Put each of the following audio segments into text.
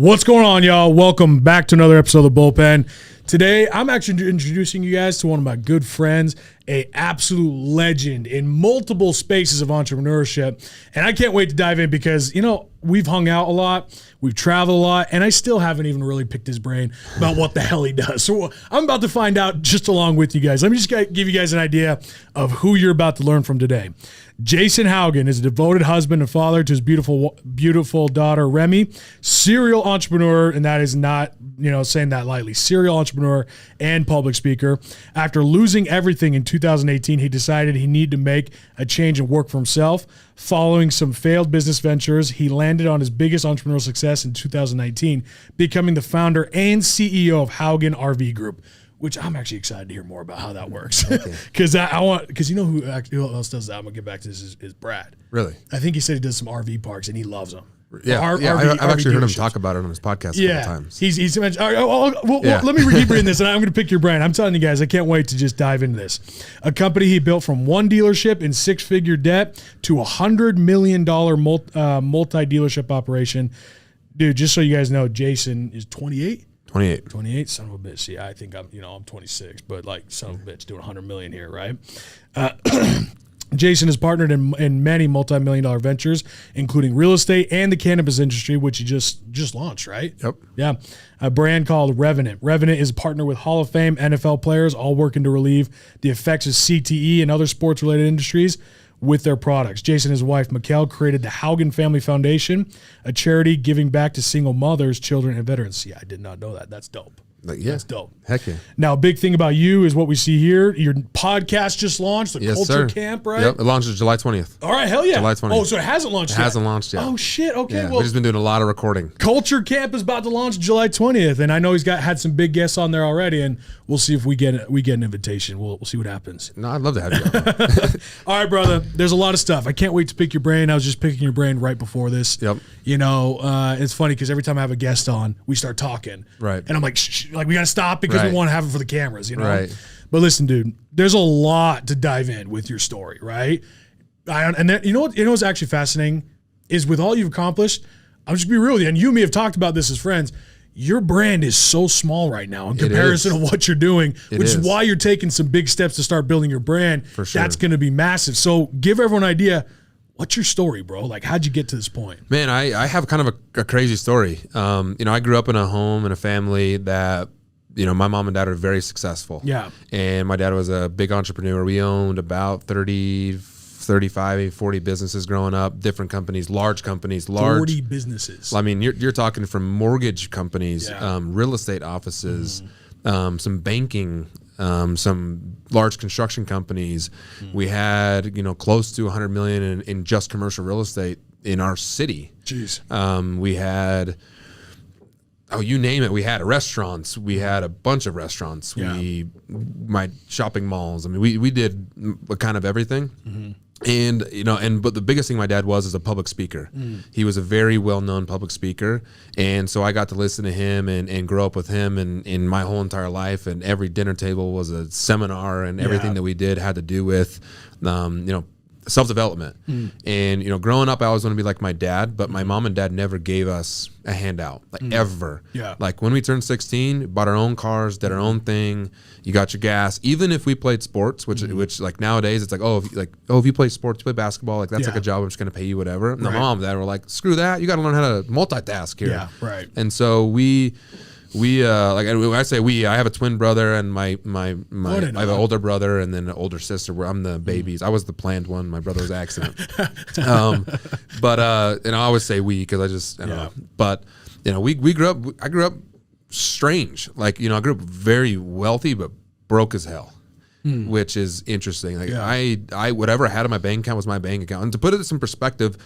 What's going on, y'all? Welcome back to another episode of The Bullpen. Today, I'm actually introducing you guys to one of my good friends, a absolute legend in multiple spaces of entrepreneurship. And I can't wait to dive in because, you know, we've hung out a lot, we've traveled a lot, and I still haven't even really picked his brain about what the hell he does. So I'm about to find out just along with you guys. Let me just give you guys an idea of who you're about to learn from today. Jason Haugen is a devoted husband and father to his beautiful daughter, Remy, serial entrepreneur, and that is not, saying that lightly, serial entrepreneur and public speaker. After losing everything in 2018, he decided he needed to make a change and work for himself. Following some failed business ventures, he landed on his biggest entrepreneurial success in 2019, becoming the founder and CEO of Haugen RV Group, which I'm actually excited to hear more about how that works. Because you know who else does that? I'm gonna get back to this is Brad. Really? I think he said he does some RV parks and he loves them. Yeah, I've actually heard him talk about it on his podcast a couple times. He's mentioned. Let me keep reading this, and I'm going to pick your brain. I'm telling you guys, I can't wait to just dive into this. A company he built from one dealership in six-figure debt to $100 million multi-dealership operation. Dude, just so you guys know, Jason is 28. 28, son of a bitch. See, I think I'm 26, but like son of a bitch doing 100 million here, right? Jason has partnered in many multi-million-dollar ventures, including real estate and the cannabis industry, which he just launched, right? Yep. Yeah. A brand called Revenant. Revenant is a partner with Hall of Fame NFL players, all working to relieve the effects of CTE and other sports-related industries with their products. Jason and his wife, Mikkel, created the Haugen Family Foundation, a charity giving back to single mothers, children, and veterans. See, I did not know that. That's dope. That's dope. Heck yeah. Now, a big thing about you is what we see here. Your podcast just launched, the Culture Camp, right? Yep, it launches July 20th. All right, hell yeah. July 20th. Oh, so it hasn't launched yet? It hasn't launched yet. Oh, shit. Okay, yeah, we've just been doing a lot of recording. Culture Camp is about to launch July 20th, and I know he's had some big guests on there already, and we'll see if we get an invitation. We'll see what happens. No, I'd love to have you on. All right, brother. There's a lot of stuff. I can't wait to pick your brain. I was just picking your brain right before this. Yep. It's funny because every time I have a guest on, we start talking. Right. And I'm like, shh, we got to stop because we want to have it for the cameras, Right. But listen, dude, there's a lot to dive in with your story, right? You know what's actually fascinating is with all you've accomplished, I'm just be real with you, and you and me have talked about this as friends, your brand is so small right now in comparison to what you're doing, which is why you're taking some big steps to start building your brand. For sure. That's going to be massive. So give everyone an idea. What's your story, bro? Like, how'd you get to this point? Man, I have kind of a crazy story. I grew up in a home and a family that, my mom and dad are very successful. Yeah. And my dad was a big entrepreneur. We owned about 35, 40 businesses growing up, different companies, large companies, 40 businesses. I mean, you're talking from mortgage companies, real estate offices, some banking, some large construction companies. We had, close to 100 million in just commercial real estate in our city. Jeez. We had, you name it. We had restaurants. We had a bunch of restaurants. Yeah. My shopping malls. I mean, we did kind of everything. Mm-hmm. And but the biggest thing my dad was is a public speaker. He was a very well-known public speaker, and so I got to listen to him and grow up with him in my whole entire life. And every dinner table was a seminar, and everything that we did had to do with, self-development. And growing up, I always want to be like my dad, but my mom and dad never gave us a handout, ever. Yeah. Like when we turned 16, bought our own cars, did our own thing. You got your gas. Even if we played sports, which like nowadays it's like, if you play sports, you play basketball, like that's like a job, I'm just gonna pay you whatever. And my mom and dad were like, screw that, you got to learn how to multitask here. Yeah, right. And so we like when I say I have a twin brother and I have an older brother and then an older sister where I'm the babies. I was the planned one. My brother was accident. But and I always say we because I just but we grew up. I grew up strange. Like I grew up very wealthy but broke as hell. Which is interesting. Like I whatever I had in my bank account was my bank account. And to put it in some perspective,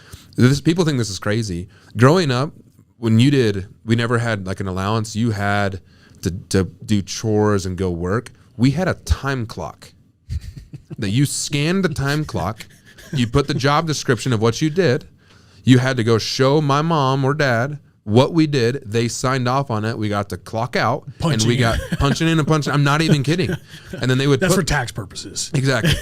people think this is crazy. Growing up, we never had like an allowance. You had to do chores and go work. We had a time clock that you scanned the time clock. You put the job description of what you did. You had to go show my mom or dad what we did, they signed off on it. We got to clock out, and we got punching in and punching. I'm not even kidding. And then they would. That's for tax purposes. Exactly.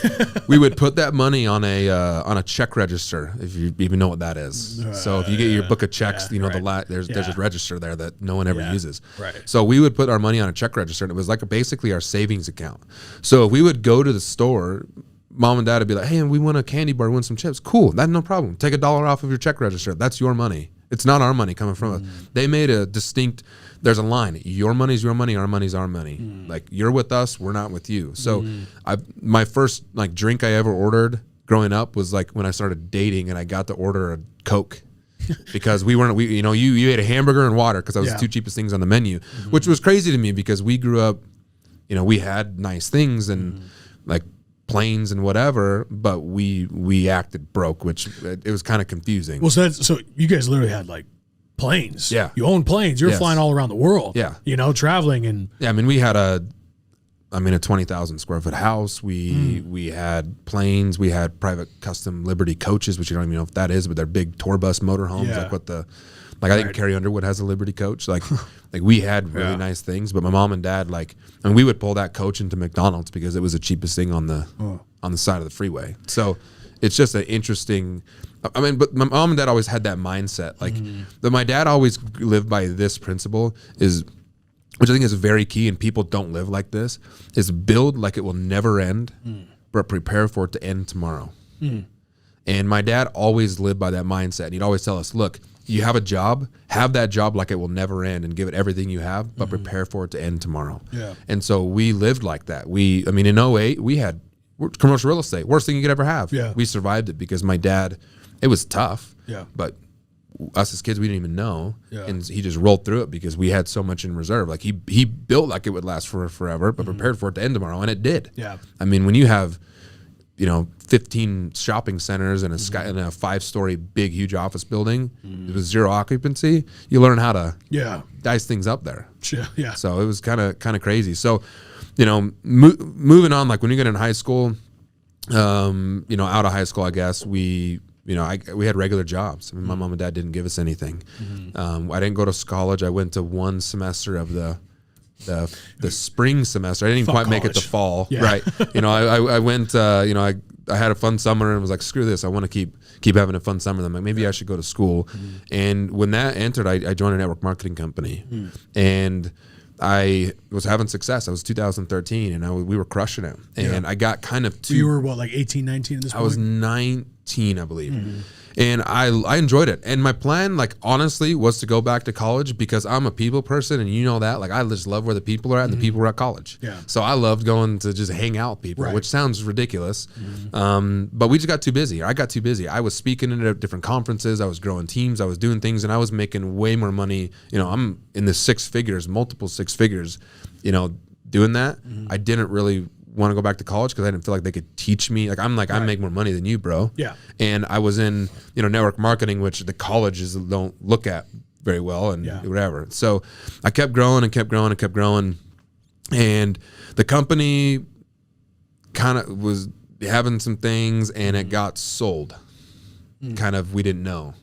We would put that money on a check register, if you even know what that is. So if you get your book of checks, you know there's a register there that no one ever uses. Right. So we would put our money on a check register, and it was like basically our savings account. So if we would go to the store, Mom and Dad would be like, "Hey, we want a candy bar, win some chips." Cool, that's no problem. Take $1 off of your check register. That's your money. It's not our money coming from us. They made a distinct, there's a line. Your money's your money, our money's our money. Like, you're with us, we're not with you. So my first like drink I ever ordered growing up was like when I started dating, and I got to order a Coke because you ate a hamburger and water because that was the two cheapest things on the menu, which was crazy to me because we grew up, we had nice things and like planes and whatever, but we acted broke, which it was kind of confusing. Well, so you guys literally had like planes. Yeah, you own planes. You're flying all around the world. Yeah, traveling and. Yeah, I mean, we had a 20,000 square foot house. We had planes. We had private custom Liberty coaches, which you don't even know if that is, but they're big tour bus motorhomes, I think Carrie Underwood has a Liberty coach. Like we had really nice things, but my mom and dad we would pull that coach into McDonald's because it was the cheapest thing on the side of the freeway. So it's just an interesting. But my mom and dad always had that mindset. But my dad always lived by this principle which I think is very key, and people don't live like this, is build like it will never end, but prepare for it to end tomorrow. And my dad always lived by that mindset. And he'd always tell us, look, you have a job, have that job like it will never end and give it everything you have, but prepare for it to end tomorrow. Yeah. And so we lived like that. In 08, we had commercial real estate, worst thing you could ever have. Yeah. We survived it because my dad, it was tough. Yeah. But us as kids, we didn't even know. Yeah. And he just rolled through it because we had so much in reserve. Like he built like it would last forever, but prepared for it to end tomorrow. And it did. Yeah. When you have 15 shopping centers and a 5-story big huge office building with 0 occupancy, you learn how to dice things up there. Yeah. So it was kind of crazy. So moving on, like when you get in high school, out of high school, I guess we had regular jobs. My mom and dad didn't give us anything. I didn't go to college. I went to one semester of the spring semester. I didn't even quite make it to fall. Yeah. Right. I went, I had a fun summer and was like, screw this. I want to keep having a fun summer. Then I'm like, maybe I should go to school. And when that entered, I joined a network marketing company and I was having success. It was 2013 and we were crushing it. And I got kind of you were what, like 18, 19 at this point? I was 19, I believe. And I enjoyed it. And my plan, honestly, was to go back to college because I'm a people person, and you know that. I just love where the people are at, and the people were at college. Yeah. So I loved going to just hang out with people, which sounds ridiculous. But we just got too busy. I got too busy. I was speaking at different conferences. I was growing teams. I was doing things, and I was making way more money. I'm in the 6 figures, multiple 6 figures, doing that. I didn't really want to go back to college because I didn't feel like they could teach me. I make more money than you, bro. Yeah. And I was in, network marketing, which the colleges don't look at very well and whatever. So I kept growing and kept growing and kept growing. And the company kind of was having some things and it got sold. Kind of, we didn't know.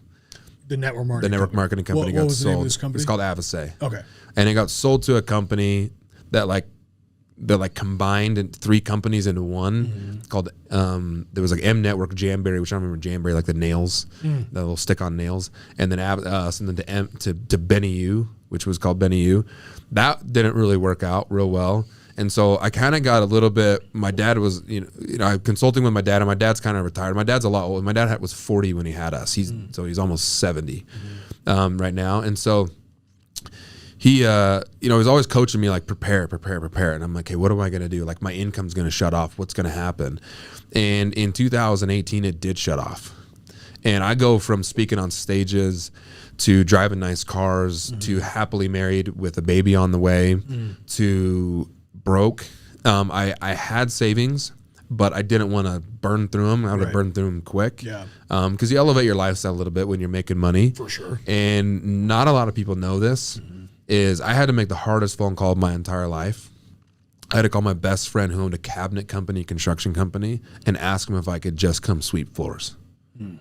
The network marketing company got was sold. The name of this company? It's called Avase. Okay. And it got sold to a company that combined 3 companies into one. Called there was M Network, Jamberry, which I don't remember Jamberry, like the nails, the little stick-on nails, and then us, and then to Benny U, which was called Benny U. That didn't really work out real well, and so I kind of got a little bit. My dad was, I consulting with my dad, and my dad's kind of retired. My dad's a lot older. My dad was 40 when he had us. So he's almost 70 right now, and so. He, was always coaching me prepare. And I'm like, hey, what am I going to do? My income's going to shut off. What's going to happen? And in 2018, it did shut off. And I go from speaking on stages to driving nice cars to happily married with a baby on the way to broke. I had savings, but I didn't want to burn through them. I would have burned through them quick. Yeah. Because you elevate your lifestyle a little bit when you're making money. For sure. And not a lot of people know this. Is I had to make the hardest phone call of my entire life. I had to call my best friend who owned a cabinet company, construction company, and ask him if I could just come sweep floors.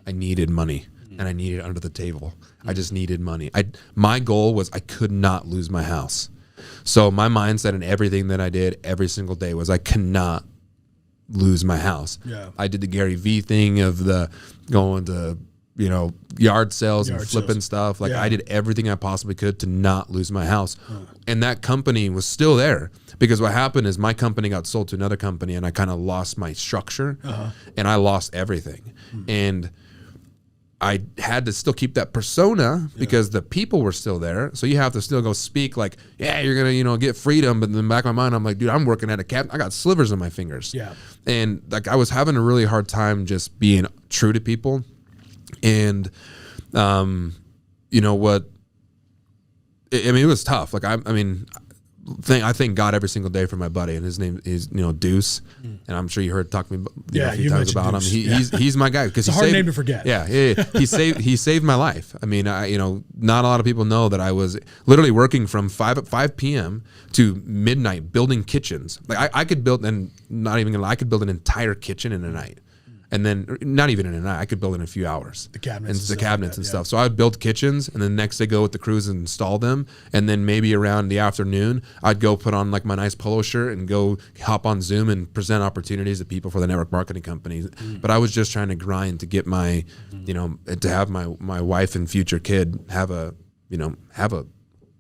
I needed money. and I needed it under the table. I just needed money. My goal was I could not lose my house. So my mindset and everything that I did every single day was I cannot lose my house. Yeah. I did the Gary Vee thing of the going to, yard sales and flipping stuff. Like I did everything I possibly could to not lose my house. And that company was still there, because what happened is my company got sold to another company and I kind of lost my structure and I lost everything. And I had to still keep that persona because the people were still there. So you have to still go speak like, yeah, you're going to, get freedom. But in the back of my mind, I'm like, dude, I'm working at a cabinet. I got slivers on my fingers. Yeah. And like, I was having a really hard time just being true to people. And, you know what, it was tough. Like, I thank God every single day for my buddy, and his name is Deuce, and I'm sure you heard talk to me a few times about him. He's my guy because it's a hard name to forget. Yeah, he saved my life. I mean, not a lot of people know that I was literally working from 5 p.m. to midnight building kitchens. Like I could build, and not even gonna lie, I could build an entire kitchen in a night. And then not even in a night, I could build in a few hours. The cabinets and stuff. So I would build kitchens, and then the next day go with the crews and install them. And then maybe around the afternoon, I'd go put on like my nice polo shirt and go hop on Zoom and present opportunities to people for the network marketing companies. But I was just trying to grind to get my, to have my wife and future kid have a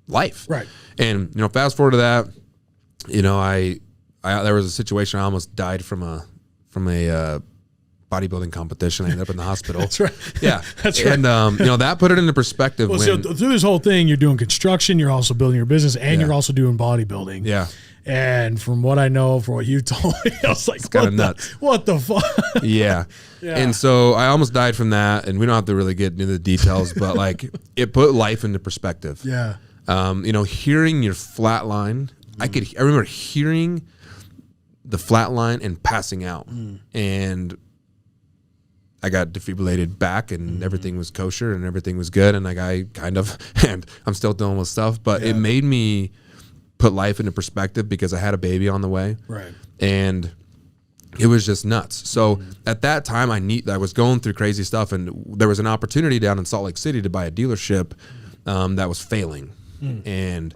life. Right. And fast forward to that, I there was a situation I almost died from a bodybuilding competition. I ended up in the hospital. That's right. Yeah. That's right. And, that put it into perspective. Well, so through this whole thing, you're doing construction, you're also building your business, and you're also doing bodybuilding. Yeah. And from what I know, from what you told me, I was like, what the fuck? Yeah. And so I almost died from that, and we don't have to really get into the details, but like it put life into perspective. Yeah. Hearing your flat line, I remember hearing the flat line and passing out. And I got defibrillated back, and everything was kosher and everything was good. And like and I'm still dealing with stuff, but it made me put life into perspective because I had a baby on the way. Right. And it was just nuts. So at that time I was going through crazy stuff, and there was an opportunity down in Salt Lake City to buy a dealership that was failing and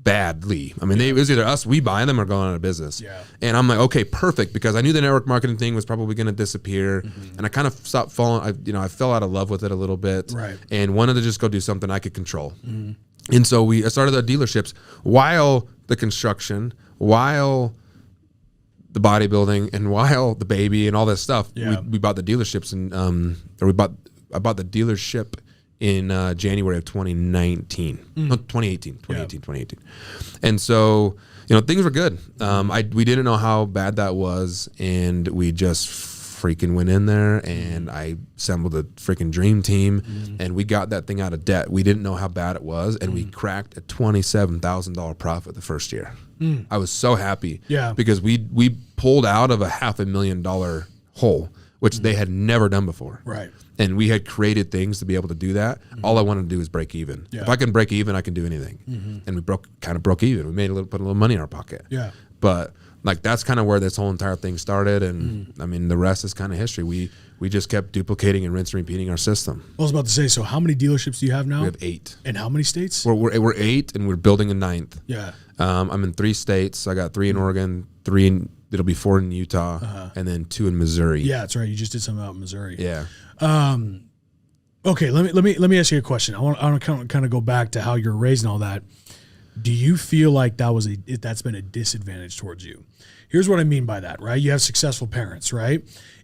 badly. I mean, it was either we buy them or going out of business. Yeah. And I'm like, okay, perfect, because I knew the network marketing thing was probably going to disappear, and I kind of stopped falling. I fell out of love with it a little bit, right? And wanted to just go do something I could control. And so I started the dealerships while the construction, while the bodybuilding, and while the baby and all this stuff. Yeah. We bought the dealerships, and I bought the dealership in January of 2019. No, 2018. And so, things were good. We didn't know how bad that was, and we just freaking went in there, and I assembled a freaking dream team, and we got that thing out of debt. We didn't know how bad it was, and we cracked a $27,000 profit the first year. I was so happy because we pulled out of a $500,000 hole, which they had never done before. Right. And we had created things to be able to do that. All I wanted to do was break even. Yeah. If I can break even, I can do anything. And we broke even. We put a little money in our pocket. Yeah. But like that's kind of where this whole entire thing started. And I mean, the rest is kind of history. We just kept duplicating and rinsing and repeating our system. I was about to say, so how many dealerships do you have now? We have 8. And how many states? We're 8, and we're building a 9th. Yeah. I'm in 3 states. I got 3 in Oregon, 3 in, it'll be 4 in Utah, and then 2 in Missouri. Yeah, that's right. You just did something out in Missouri. Yeah. Okay, let me ask you a question. I want to kind of go back to how you're raised and all that. Do you feel like that's been a disadvantage towards you? Here's what I mean by that, right? You have successful parents, right?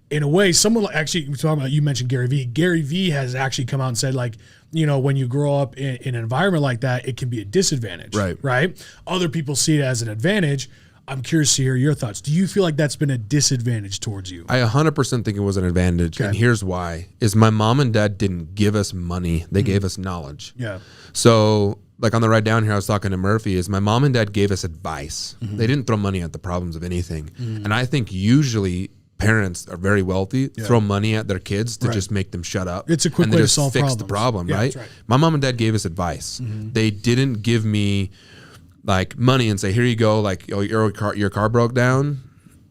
In a way, someone actually talking about, you mentioned Gary Vee. Gary Vee has actually come out and said, like, when you grow up in an environment like that, it can be a disadvantage, right? Other people see it as an advantage. I'm curious to hear your thoughts. Do you feel like that's been a disadvantage towards you? I 100% think it was an advantage. Okay. And here's why. Is my mom and dad didn't give us money. They gave us knowledge. Yeah. So like on the ride down here, I was talking to Murphy, is my mom and dad gave us advice. They didn't throw money at the problems of anything. And I think usually parents are very wealthy, throw money at their kids to just make them shut up. It's a quick way to solve fix problems. The problem, right? That's right? My mom and dad gave us advice. They didn't give me like money and say, here you go, like, oh, your car broke down,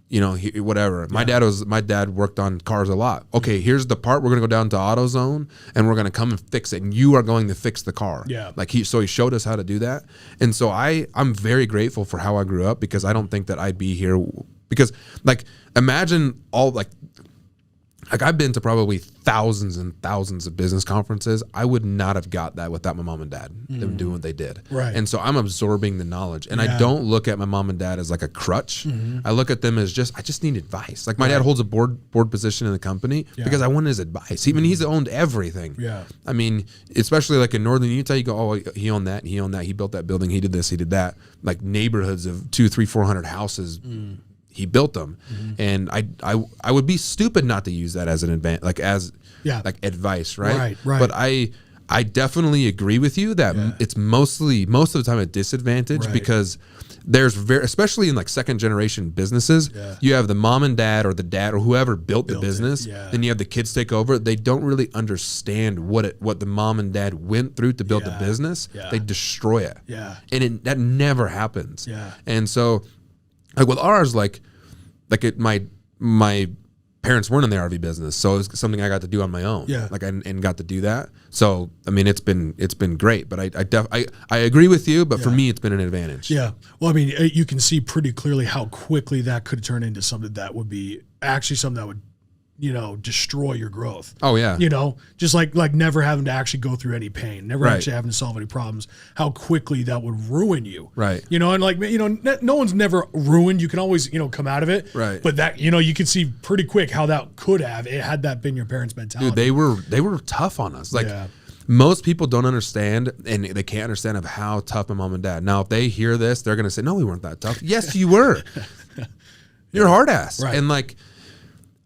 you know, whatever. My dad worked on cars a lot. Okay, here's the part. We're gonna go down to AutoZone and we're gonna come and fix it, and you are going to fix the car. Yeah. Like he showed us how to do that, and so I'm very grateful for how I grew up, because I don't think that I'd be here, because like imagine all like I've been to probably thousands and thousands of business conferences. I would not have got that without my mom and dad, them doing what they did. Right. And so I'm absorbing the knowledge, and I don't look at my mom and dad as like a crutch. I look at them as I just need advice. Like my dad holds a board position in the company because I wanted his advice. Even he's owned everything. Yeah. I mean, especially like in Northern Utah, you go, oh, he owned that, he owned that, he built that building, he did this, he did that. Like neighborhoods of 200, 300, 400 houses. He built them, and I would be stupid not to use that as an advantage, like advice, right? Right. But I definitely agree with you that it's most of the time a disadvantage, because there's especially in like second generation businesses, you have the mom and dad or the dad or whoever built the business, then you have the kids take over. They don't really understand what the mom and dad went through to build the business. They destroy it, and that never happens. And so. Like with ours, my parents weren't in the RV business, so it was something I got to do on my own. And got to do that. So I mean, it's been great. But I agree with you. But for me, it's been an advantage. Yeah. Well, I mean, you can see pretty clearly how quickly that could turn into something that would be actually something that would, you know, destroy your growth. Oh yeah. You know, just like never having to actually go through any pain, never actually having to solve any problems, how quickly that would ruin you. Right. You know, and like, you know, no one's never ruined. You can always, you know, come out of it. Right. But that, you know, you can see pretty quick how that could have, had that been your parents' mentality. Dude, they were tough on us. Like most people don't understand, and they can't understand of how tough my mom and dad. Now, if they hear this, they're going to say, no, we weren't that tough. Yes, you were. You're a hard ass. Right. And like,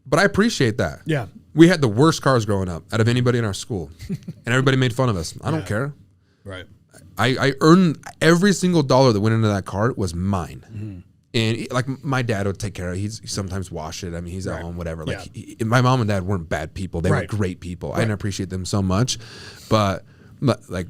but I appreciate that. Yeah. We had the worst cars growing up out of anybody in our school, and everybody made fun of us. I don't care. Right. I earned every single dollar that went into that car was mine. And like my dad would take care of it. He sometimes wash it. I mean, he's at home, whatever. Like my mom and dad weren't bad people. They were great people. I appreciate them so much. But like,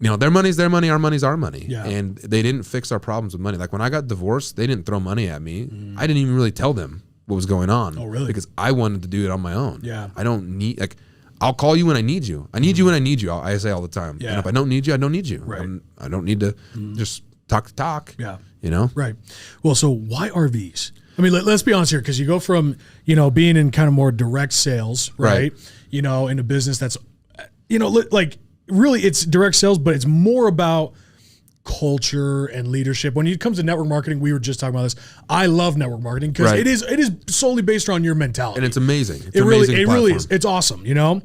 you know, their money's their money, our money's our money. Yeah. And they didn't fix our problems with money. Like when I got divorced, they didn't throw money at me. I didn't even really tell them what was going on. Oh, really? Because I wanted to do it on my own. Yeah. I don't need, like, I'll call you when I need you. I need you when I need you. I say all the time. Yeah. And if I don't need you, I don't need you. Right. I don't need to just talk the talk. Yeah. You know? Right. Well, so why RVs? I mean, let's be honest here, because you go from, you know, being in kind of more direct sales, right? You know, in a business that's, you know, like really it's direct sales, but it's more about culture and leadership. When it comes to network marketing, we were just talking about this. I love network marketing because it is solely based on your mentality. And it's amazing. It's it amazing really is. It's awesome, you know?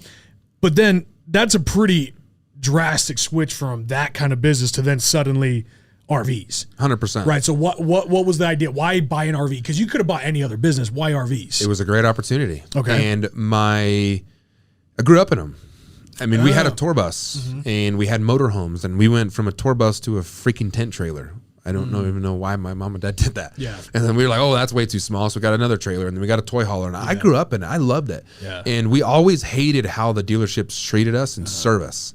But then that's a pretty drastic switch from that kind of business to then suddenly RVs. 100%. Right. So what was the idea? Why buy an RV? Because you could have bought any other business. Why RVs? It was a great opportunity. Okay. And I grew up in them. I mean, we had a tour bus and we had motorhomes, and we went from a tour bus to a freaking tent trailer. I don't even know why my mom and dad did that. Yeah. And then we were like, oh, that's way too small. So we got another trailer, and then we got a toy hauler. And I grew up in it. I loved it. Yeah. And we always hated how the dealerships treated us in service.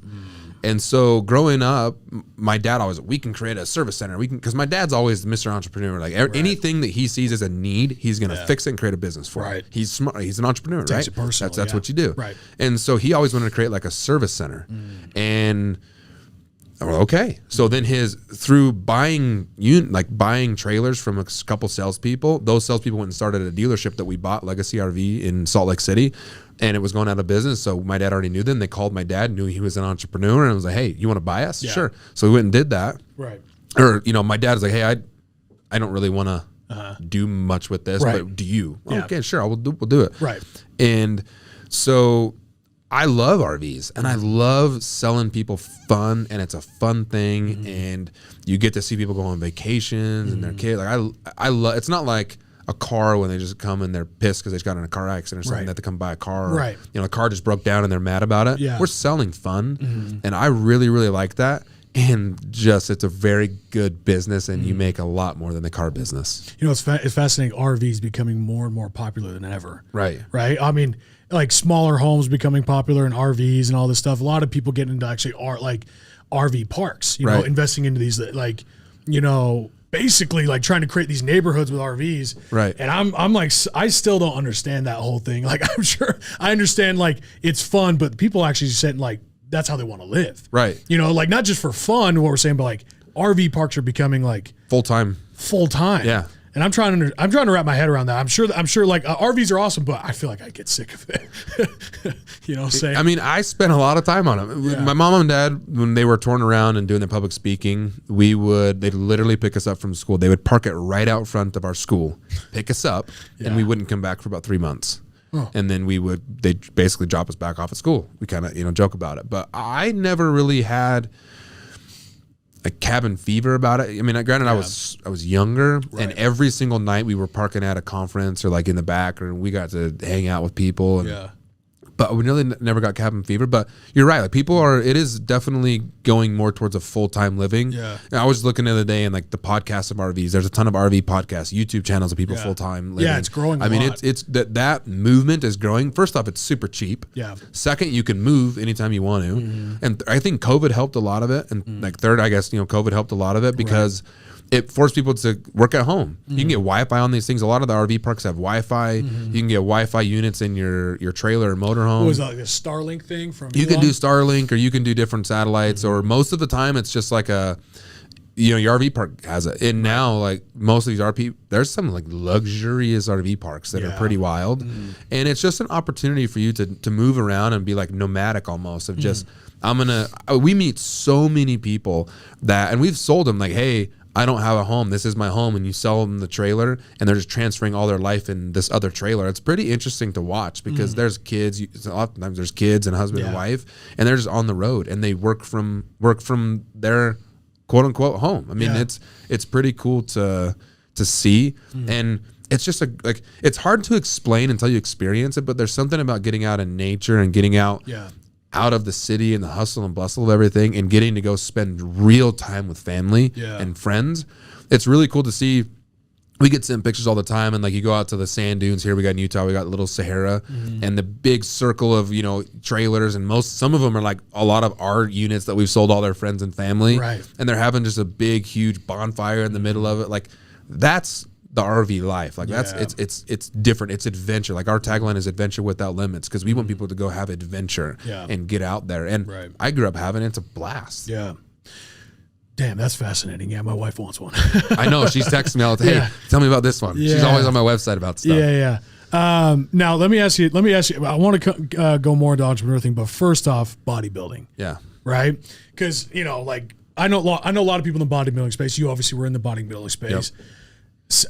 And so growing up, my dad always, we can create a service center. We can, because my dad's always Mr. Entrepreneur. Like anything that he sees as a need, he's going to fix it and create a business for it. He's smart. He's an entrepreneur, Takes right? it personal, That's what you do. Right. And so he always wanted to create like a service center. And well, okay. So then through buying trailers from a couple salespeople, those salespeople went and started a dealership that we bought, Legacy RV in Salt Lake City, and it was going out of business. So my dad already knew them. They called my dad, knew he was an entrepreneur, and was like, hey, you want to buy us? Yeah. Sure. So we went and did that. Right. Or, you know, my dad was like, hey, I don't really want to do much with this, but do you? Yeah. Okay, sure. We'll do it. Right. And so I love RVs, and I love selling people fun, and it's a fun thing, and you get to see people go on vacations and their kids. Like I love. It's not like a car when they just come and they're pissed because they just got in a car accident or something. They have to come buy a car. Or, Right. You know, the car just broke down and they're mad about it. Yeah. We're selling fun, and I really, really like that. And just, it's a very good business, and you make a lot more than the car business. You know, it's fascinating. RVs becoming more and more popular than ever. Right. Right. I mean, like smaller homes becoming popular and RVs and all this stuff. A lot of people getting into actually RV parks, you know, investing into these, like, you know, basically like trying to create these neighborhoods with RVs. Right. And I'm like, I still don't understand that whole thing. Like, I'm sure I understand like it's fun, but people actually said like, that's how they want to live. Right. You know, like not just for fun, what we're saying, but like RV parks are becoming like full time. Yeah. And I'm trying to wrap my head around that. I'm sure like RVs are awesome, but I feel like I get sick of it. You know, saying. I mean, I spent a lot of time on it. Yeah. My mom and dad, when they were touring around and doing their public speaking, they'd literally pick us up from school. They would park it right out front of our school, pick us up, and we wouldn't come back for about 3 months. Oh. And then they'd basically drop us back off at school. We kind of, joke about it. But I never really had a cabin fever about it. I mean, granted, I was younger, and every single night we were parking at a conference or like in the back, or we got to hang out with people. And, but we really never got cabin fever. But you're right. Like it is definitely going more towards a full-time living. Yeah. And I was looking the other day and like the podcast of RVs. There's a ton of RV podcasts, YouTube channels of people full-time living. Yeah, it's growing a lot. I mean, it's that movement is growing. First off, it's super cheap. Yeah. Second, you can move anytime you want to. Mm-hmm. And I think COVID helped a lot of it. And like third, I guess, COVID helped a lot of it because it forced people to work at home. You can get Wi-Fi on these things. A lot of the RV parks have Wi-Fi. You can get Wi-Fi units in your trailer or motorhome. What was that, like a Starlink thing from You can do Starlink, or you can do different satellites, or most of the time it's just like your RV park has it. And now, like most of these RV, there's some like luxurious RV parks that are pretty wild. And it's just an opportunity for you to move around and be like nomadic almost of just, we meet so many people and we've sold them like, hey, I don't have a home. This is my home. And you sell them the trailer and they're just transferring all their life in this other trailer. It's pretty interesting to watch because there's kids. Oftentimes there's kids and husband and wife, and they're just on the road and they work from their quote unquote home. I mean, it's pretty cool to see. And it's just it's hard to explain until you experience it, but there's something about getting out in nature and getting out of the city and the hustle and bustle of everything and getting to go spend real time with family and friends. It's really cool to see. We get sent pictures all the time, and like you go out to the sand dunes here. We got in Utah, we got Little Sahara, and the big circle of trailers, and some of them are like a lot of our units that we've sold all their friends and family, and they're having just a big, huge bonfire in the middle of it. Like that's the RV life. Like that's it's different. It's adventure. Like our tagline is adventure without limits, because we want people to go have adventure and get out there. And I grew up having it. It's a blast. Yeah. Damn, that's fascinating. Yeah, my wife wants one. I know. She's texting me all the time. Hey, tell me about this one. Yeah. She's always on my website about stuff. Yeah. Now let me ask you. I want to go more into entrepreneur thing, but first off, bodybuilding. Yeah. Right. Because like I know a lot of people in the bodybuilding space. You obviously were in the bodybuilding space. Yep.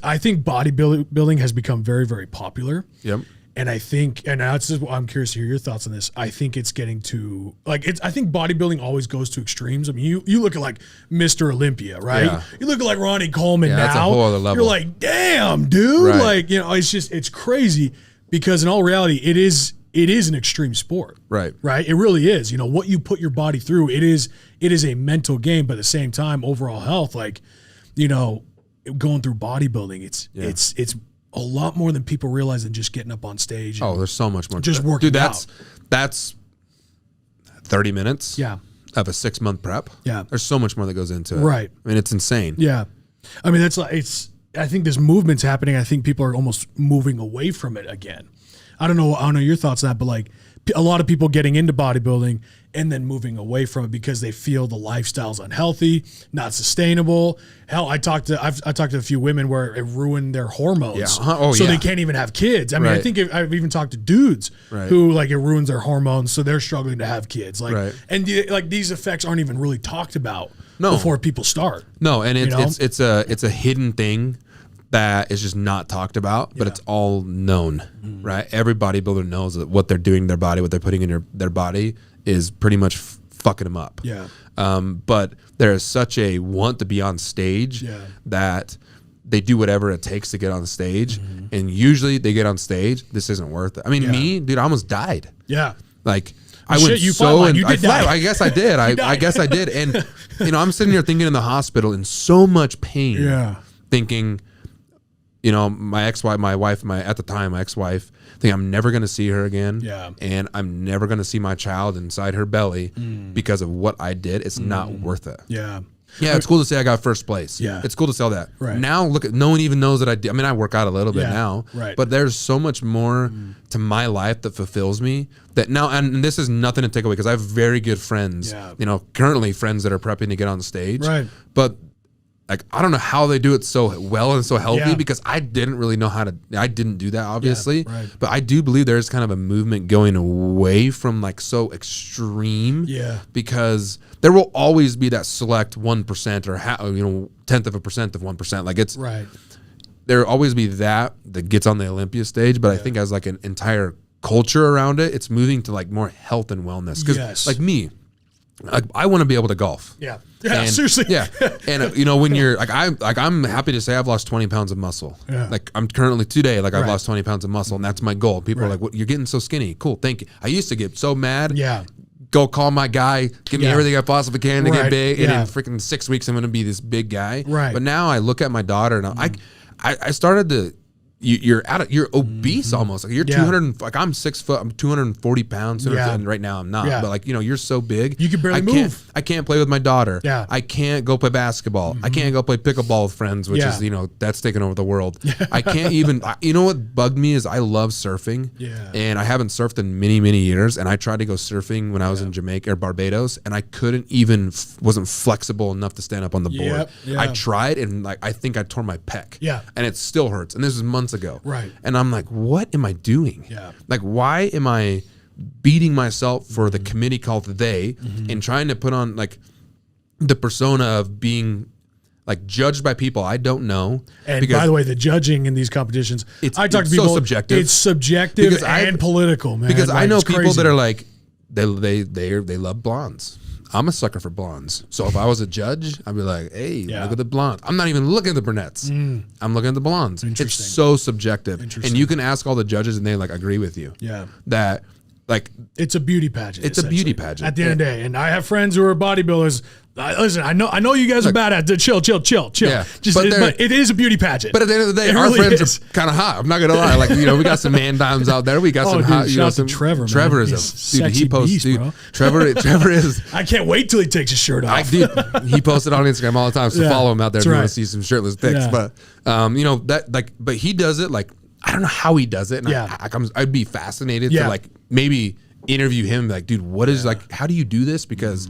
I think bodybuilding has become very, very popular. Yep. And I think, and that's just, I'm curious to hear your thoughts on this. I think it's getting to I think bodybuilding always goes to extremes. I mean, you look at like Mr. Olympia, right? Yeah. You look at like Ronnie Coleman now. That's a whole other level. You're like, damn, dude. Right. Like, it's crazy because in all reality, it is an extreme sport. Right. Right. It really is. What you put your body through, it is a mental game, but at the same time, overall health, like, going through bodybuilding, it's a lot more than people realize than just getting up on stage. Oh, there's so much more. Just working out. That's 30 minutes. Yeah. Of a 6-month prep. Yeah. There's so much more that goes into it. Right. I mean, it's insane. Yeah. I mean, I think this movement's happening. I think people are almost moving away from it again. I don't know your thoughts on that, but like a lot of people getting into bodybuilding and then moving away from it because they feel the lifestyle's unhealthy, not sustainable. Hell, I've talked to a few women where it ruined their hormones, they can't even have kids. I mean, I think I've even talked to dudes who like it ruins their hormones, so they're struggling to have kids. Like, and like these effects aren't even really talked about before people start. No, and it's a hidden thing that is just not talked about, but it's all known, right? Every bodybuilder knows that what they're doing to their body, what they're putting in their body is pretty much fucking them up. Yeah. But there is such a want to be on stage that they do whatever it takes to get on stage. And usually they get on stage, this isn't worth it. I mean, me, dude, I almost died. Yeah. Like I went I guess I did. I guess I did. And I'm sitting here thinking in the hospital in so much pain. Yeah. Thinking, my ex-wife, at the time, my ex-wife, think I'm never going to see her again. Yeah. And I'm never going to see my child inside her belly because of what I did. It's not worth it. Yeah. Yeah, it's cool to say I got first place. Yeah. It's cool to sell that. Right. Now, look, no one even knows that I did. I mean, I work out a little bit now, right. but there's so much more to my life that fulfills me that now, and this is nothing to take away because I have very good friends, you know, currently friends that are prepping to get on stage. Right. But like, I don't know how they do it so well and so healthy because I didn't really know how to, I didn't do that obviously, but I do believe there's kind of a movement going away from like so extreme because there will always be that select 1% or you know, 10th of a percent of 1%. Like it's, there'll always be that gets on the Olympia stage. But I think as like an entire culture around it, it's moving to like more health and wellness. Cause like me, like I want to be able to golf. And, seriously. And you know, when you're like, I'm happy to say I've lost 20 pounds of muscle. Like I'm currently today, like I've lost 20 pounds of muscle and that's my goal. People are like, what, you're getting so skinny. Cool. Thank you. I used to get so mad. Go call my guy, give me everything I possibly can to get big. And in freaking 6 weeks, I'm going to be this big guy. But now I look at my daughter and I started to, you're obese almost. Like you're 200. Like I'm 6 foot. I'm 240 pounds. And right now I'm not. But like, you know, you're so big. You can barely move. I can't play with my daughter. I can't go play basketball. I can't go play pickleball with friends, which is, you know, that's taking over the world. I can't even. You know what bugged me is I love surfing. And I haven't surfed in many years. And I tried to go surfing when I was in Jamaica or Barbados, and I couldn't even wasn't flexible enough to stand up on the board. I tried, and like I think I tore my pec. And it still hurts. And this is months ago. And I'm like, what am I doing? Like, why am I beating myself for the committee called they and trying to put on like the persona of being like judged by people I don't know? And by the way, the judging in these competitions, I talk to people, so subjective. It's subjective and political, man. Because like, I know people crazy. that are like, they love blondes. I'm a sucker for blondes. So if I was a judge, I'd be like, hey, look at the blondes. I'm not even looking at the brunettes. I'm looking at the blondes. It's so subjective. And you can ask all the judges and they like agree with you. That like it's a beauty pageant. It's a beauty pageant. At the end of the day. And I have friends who are bodybuilders. Listen, I know you guys are bad at it. Chill. Yeah, but it is a beauty pageant. But at the end of the day, our friends are kind of hot. I'm not gonna lie. Like, you know, we got some man dimes out there. We got some hot. You know, some Trevor. Trevor is a dude. He posts. Beast, dude, Trevor is. I can't wait till he takes his shirt off. He posted on Instagram all the time. So follow him out there if you want to see some shirtless pics. But you know that like, but he does it like I don't know how he does it. And I'd be fascinated to like maybe interview him. Like, dude, what is like? How do you do this? Because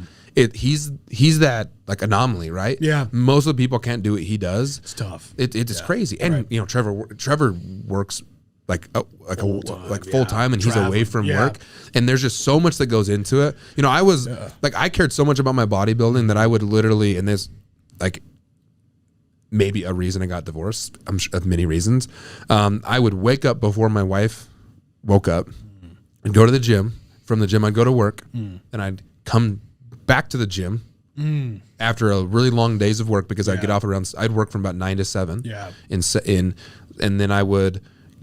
he's that like anomaly, right? Most of the people can't do what he does. It's tough. It's crazy. And you know, Trevor works like full time, and he's away from work. And there's just so much that goes into it. You know, I was like, I cared so much about my bodybuilding that I would literally, and this like maybe a reason I got divorced. I'm sure of many reasons. I would wake up before my wife woke up and go to the gym. From the gym, I'd go to work, and I'd come back to the gym after a really long days of work because I'd get off around. I'd work from about 9 to 7. And then I would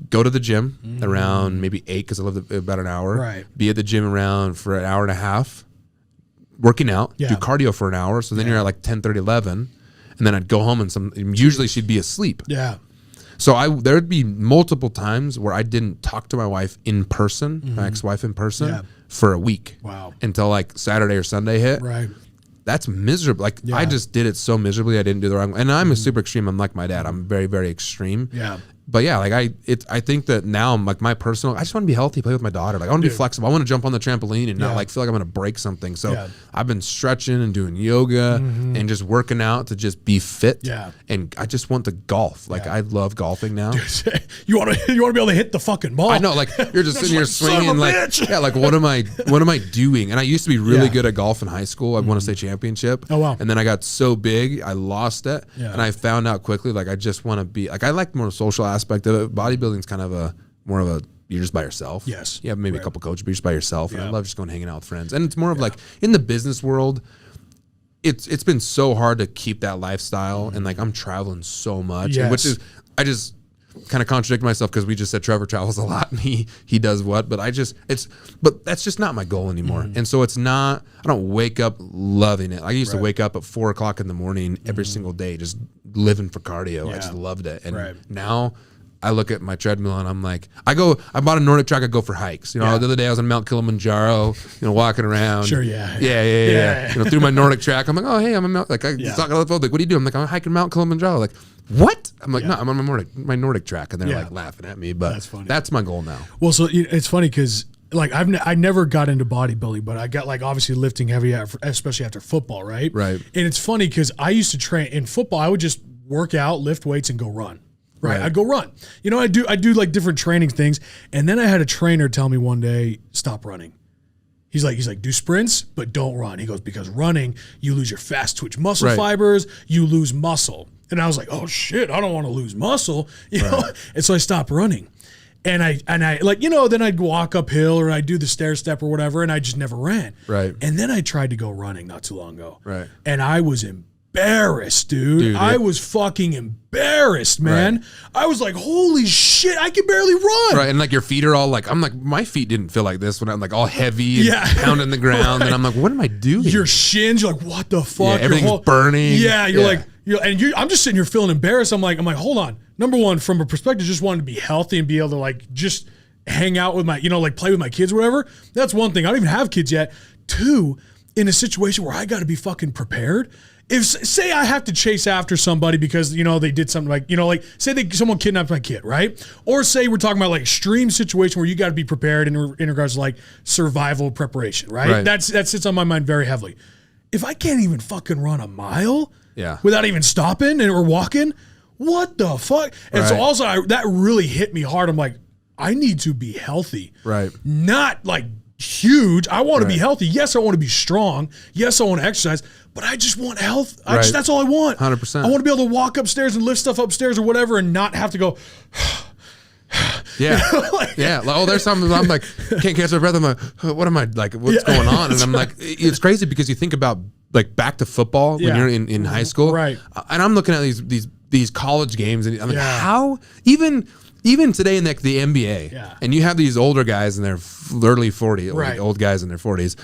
go to the gym around maybe 8 because I lived about an hour. Be at the gym around for an hour and a half, working out. Do cardio for an hour. So then you're at like 10:30, 11, and then I'd go home and usually she'd be asleep. So there'd be multiple times where I didn't talk to my wife in person, my ex-wife in person, for a week. Until like Saturday or Sunday hit. That's miserable. Like I just did it so miserably. I didn't do the wrong. And I'm a super extreme. I'm like my dad. I'm very, very extreme. But yeah, like I think that now I'm like my personal. I just want to be healthy, play with my daughter. Like I want to be flexible. I want to jump on the trampoline and not like feel like I'm going to break something. So I've been stretching and doing yoga and just working out to just be fit. And I just want to golf. Like I love golfing now. You want to be able to hit the fucking ball. I know. Like you're just sitting here swinging. Like like what am I doing? And I used to be really good at golf in high school. I won a state championship. Oh wow. And then I got so big, I lost it. And I found out quickly like I just want to be like I like more social aspect of it. Bodybuilding's kind of more of a you're just by yourself. You have maybe a couple coaches, but you're just by yourself. And I love just going hanging out with friends. And it's more of like in the business world, it's been so hard to keep that lifestyle. And like I'm traveling so much, which is I just kind of contradict myself because we just said Trevor travels a lot and he does what, but but that's just not my goal anymore. And so it's not. I don't wake up loving it. I used to wake up at 4 o'clock in the morning every single day, just living for cardio. I just loved it. And now I look at my treadmill and I'm like, I bought a Nordic track. I go for hikes. The other day I was on Mount Kilimanjaro, walking around. Sure, yeah. Through my Nordic track. I'm like, oh, hey, I'm a Mount. Like, I talk on the phone. Like, what do you do? I'm like, I'm hiking Mount Kilimanjaro. Like, what? I'm like, no, I'm on my Nordic track, and they're like laughing at me. But that's funny. That's my goal now. Well, so it's funny because like I never got into bodybuilding, but I got like obviously lifting heavy, especially after football, right? Right. And it's funny because I used to train in football. I would just work out, lift weights, and go run. Right. I'd go run. I do like different training things. And then I had a trainer tell me one day, stop running. He's like, do sprints, but don't run. He goes, because running, you lose your fast twitch muscle fibers, you lose muscle. And I was like, oh shit, I don't want to lose muscle. know? And so I stopped running. And I like, then I'd walk uphill or I'd do the stair step or whatever, and I just never ran. Right. And then I tried to go running not too long ago. Right. And I was embarrassed, dude. I was fucking embarrassed, man. Right. I was like, holy shit, I can barely run. Right, and like your feet are all like, I'm like, my feet didn't feel like this when I'm like all heavy and pounding the ground. And I'm like, what am I doing? Your shins, you're like, what the fuck? Yeah, everything's burning. Yeah, you're like, I'm just sitting here feeling embarrassed. I'm like, hold on. Number one, from a perspective, just wanting to be healthy and be able to like just hang out with my, like play with my kids or whatever. That's one thing. I don't even have kids yet. Two, in a situation where I got to be fucking prepared. If say I have to chase after somebody because they did something like say someone kidnapped my kid, right? Or say we're talking about like extreme situation where you got to be prepared in regards to like survival preparation, right? That sits on my mind very heavily. If I can't even fucking run a mile, without even stopping or walking, what the fuck? And so also that really hit me hard. I'm like, I need to be healthy, right? Not like huge. I want to be healthy. Yes, I want to be strong. Yes, I want to exercise. But I just want health. That's all I want. 100%. I want to be able to walk upstairs and lift stuff upstairs or whatever and not have to go. Yeah. Like, there's something. I'm like, can't catch my breath. I'm like, what am I like? What's going on? And I'm like, it's crazy because you think about like back to football when you're in high school. Right. And I'm looking at these college games and I'm like, how even today in the NBA, and you have these older guys in their early 40s, like old guys in their 40s,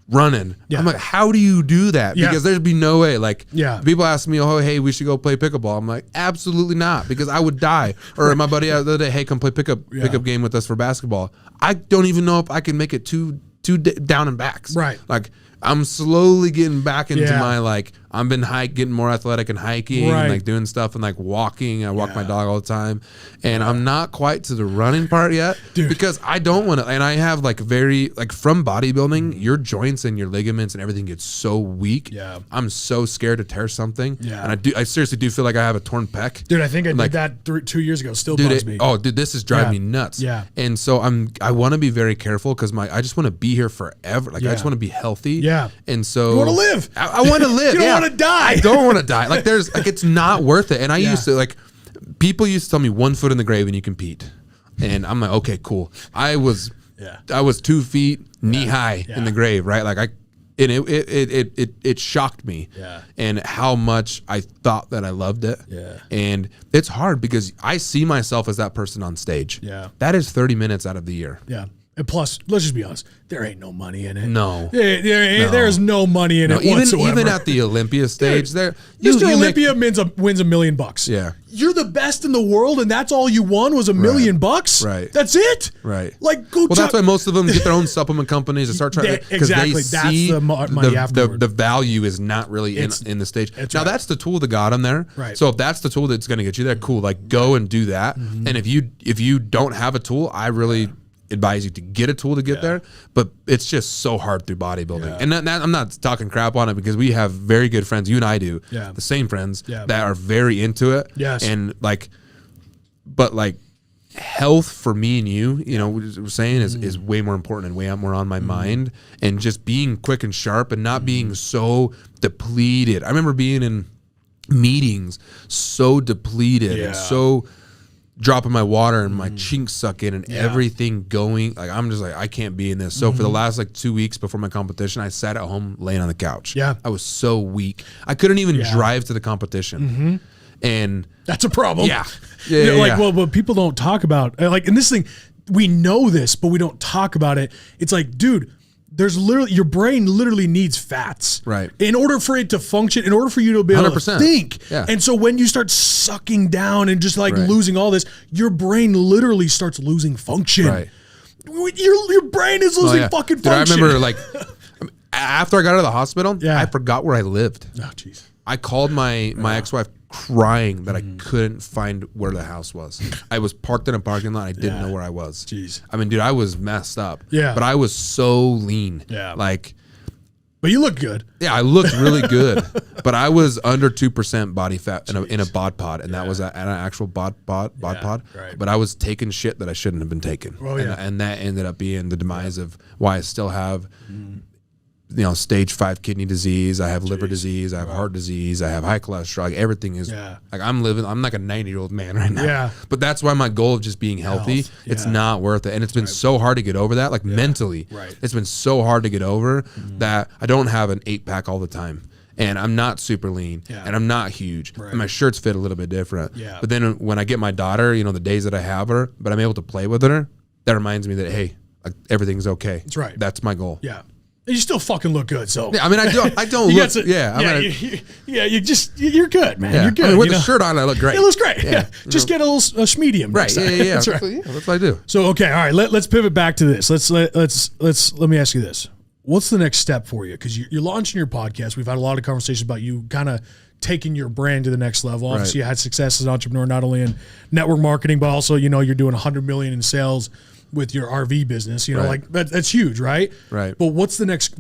running. I'm like, how do you do that? Because there'd be no way. Like, people ask me, oh, hey, we should go play pickleball. I'm like, absolutely not, because I would die. Or my buddy the other day, hey, come play pickup game with us for basketball. I don't even know if I can make it two down and backs. Right. Like, I'm slowly getting back into my like, I've been getting more athletic and hiking and like doing stuff and like walking. I walk my dog all the time, and I'm not quite to the running part yet because I don't want to. And I have like from bodybuilding, your joints and your ligaments and everything gets so weak. Yeah, I'm so scared to tear something. Yeah, and I seriously do feel like I have a torn pec. Dude, I think I did that 2 years ago. Still bugs me. Oh, dude, this is driving me nuts. Yeah, and so I want to be very careful because I just want to be here forever. Like I just want to be healthy. Yeah, and so you want to live. I want to live. You don't want to die. I don't want to die. Like it's not worth it. And I used to people used to tell me 1 foot in the grave and you compete. And I'm like, okay, cool. I was 2 feet knee high in the grave, right? Like it shocked me. Yeah. And how much I thought that I loved it. Yeah. And it's hard because I see myself as that person on stage. Yeah. That is 30 minutes out of the year. Yeah. And plus, let's just be honest, there ain't no money in it. No. There's no money in it whatsoever. Even at the Olympia stage, Mr. Olympia wins $1 million. Yeah. You're the best in the world, and that's all you won was $1 million? Right. That's it? Right. Like, that's why most of them get their own supplement companies and start trying to, because they see that's the money afterward. The value is not really in the stage. Now, that's the tool that got them there. Right. So if that's the tool that's going to get you there, cool. Like, go and do that. Mm-hmm. And if you don't have a tool, I really advise you to get a tool to get there, but it's just so hard through bodybuilding. And I'm not talking crap on it because we have very good friends, you and I do, the same friends that are very into it. Yes. And but health for me and you know, what we're saying is way more important and way more on my mind, and just being quick and sharp and not being so depleted. I remember being in meetings so depleted and so dropping my water and my chinks suck in and everything going, like I'm just like, I can't be in this. So for the last 2 weeks before my competition, I sat at home laying on the couch. Yeah. I was so weak. I couldn't even drive to the competition. And that's a problem. Yeah. Well, but people don't talk about, in this thing, we know this, but we don't talk about it. It's like, dude, there's literally, your brain literally needs fats. Right. In order for it to function, in order for you to be able 100%. to think. Yeah. And so when you start sucking down and just like Right. losing all this, your brain literally starts losing function. Right. Your brain is losing fucking function. Dude, I remember like after I got out of the hospital, I forgot where I lived. Oh, jeez. I called my ex-wife crying that I couldn't find where the house was. I was parked in a parking lot. I didn't know where I was. Jeez. I mean, dude, I was messed up. Yeah. But I was so lean. Yeah. Like, but you look good. yeah, I looked really good, but I was under 2% body fat in a bod pod, and that was an actual bod pod. Right. But I was taking shit that I shouldn't have been taking. Oh, yeah. And that ended up being the demise of why I still have stage 5 kidney disease. I have liver disease. I have heart disease. I have high cholesterol. Like, everything is like I'm like a 90-year-old man right now. Yeah. But that's why my goal of just being healthy, it's not worth it. And it's been so hard to get over that, like mentally. Right. It's been so hard to get over that I don't have an 8-pack all the time. And I'm not super lean, and I'm not huge, and my shirts fit a little bit different. Yeah. But then when I get my daughter, the days that I have her, but I'm able to play with her, that reminds me that, hey, like, everything's okay. That's right. That's my goal. Yeah. And you still fucking look good, so. Yeah, I mean, I don't look. You're good, man. You're good. I mean, with the shirt on, I look great. It looks great. Yeah. Just get a little medium. Right. Yeah. That's right. That's what I do. So, okay. All right. Let's pivot back to this. Let me ask you this. What's the next step for you? Because you're launching your podcast. We've had a lot of conversations about you kind of taking your brand to the next level. Obviously, you had success as an entrepreneur, not only in network marketing, but also, you're doing $100 million in sales with your RV business. Like that's huge, right? Right. But what's the next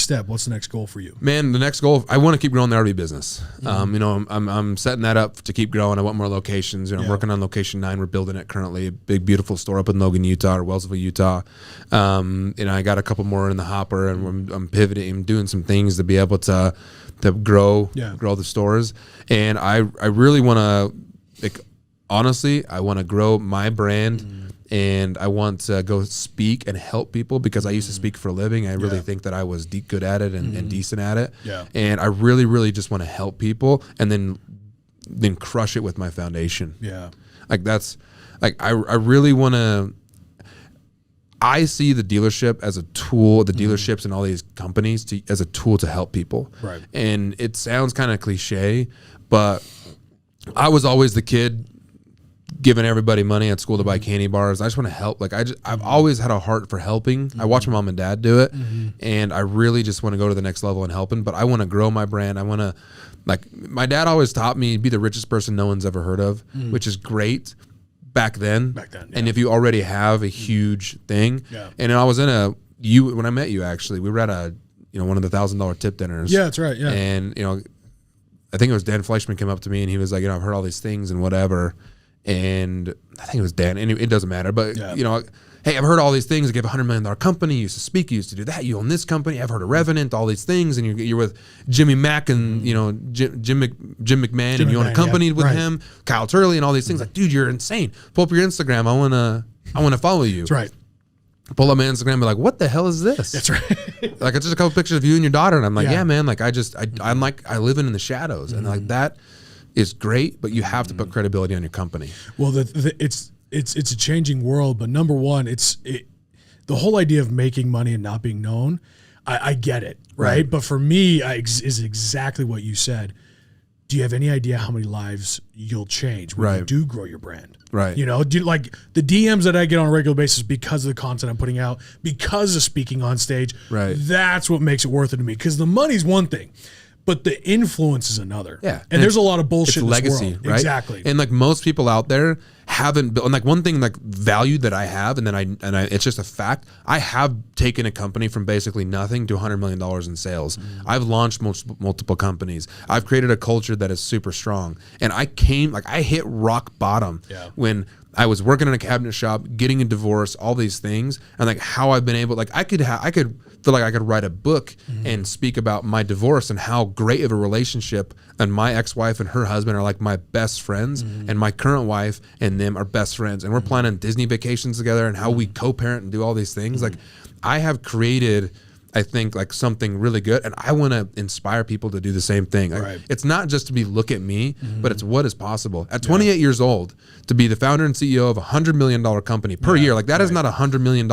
step? What's the next goal for you? Man, the next goal, I want to keep growing the RV business. I'm setting that up to keep growing. I want more locations. I'm working on location 9. We're building it currently. A big, beautiful store up in Logan, Utah, or Wellsville, Utah. I got a couple more in the hopper, and I'm pivoting. I'm doing some things to be able to grow the stores. And I really want to, honestly, I want to grow my brand. And I want to go speak and help people because I used to speak for a living. I really think that I was good at it and decent at it. Yeah. And I really, really just want to help people and then crush it with my foundation. Yeah. Like that's like I really want to. I see the dealership as a tool, the dealerships and all these companies as a tool to help people. Right. And it sounds kind of cliche, but I was always the kid giving everybody money at school to buy candy bars. I just want to help. Like I've always had a heart for helping. I watch my mom and dad do it, and I really just want to go to the next level and helping. But I want to grow my brand. I want to, like, my dad always taught me be the richest person no one's ever heard of, which is great back then. And if you already have a huge thing, and I was when I met you, actually, we were at one of the $1,000 tip dinners. Yeah, that's right. Yeah, and I think it was Dan Fleischman came up to me and he was like, I've heard all these things and whatever. And I think it was Dan. Anyway, it doesn't matter. But, hey, I've heard all these things. I gave a $100 million company. You used to speak. You used to do that. You own this company. I've heard of Revenant, all these things. And you're with Jimmy Mack and, Jim McMahon. And you own a company with him. Kyle Turley and all these things. Like, dude, you're insane. Pull up your Instagram. I want to follow you. That's right. Pull up my Instagram and be like, what the hell is this? That's right. Like, it's just a couple pictures of you and your daughter. And I'm like, yeah man. Like, I'm like, I live in the shadows. And like that is great, but you have to put credibility on your company. Well, it's a changing world, but number one, the whole idea of making money and not being known. I get it, right? But for me, is exactly what you said. Do you have any idea how many lives you'll change when you do grow your brand? Right. Do you like the DMs that I get on a regular basis because of the content I'm putting out, because of speaking on stage? Right. That's what makes it worth it to me. Because the money's one thing, but the influence is another. Yeah. And there's a lot of bullshit in this legacy, world. Right? Exactly. And like most people out there haven't built, and like one thing like value that I have, and then I it's just a fact, I have taken a company from basically nothing to $100 million in sales. I've launched multiple companies. I've created a culture that is super strong. And I hit rock bottom when I was working in a cabinet shop, getting a divorce, all these things, and like how I've been able, like I could feel like I could write a book and speak about my divorce and how great of a relationship, and my ex-wife and her husband are like my best friends, and my current wife and them are best friends, and we're planning Disney vacations together and how we co-parent and do all these things. Like I have created, I think, like something really good, and I want to inspire people to do the same thing. Like, it's not just to be look at me, but it's what is possible. At 28 years old, to be the founder and CEO of a $100 million company per year, like that is not $100 million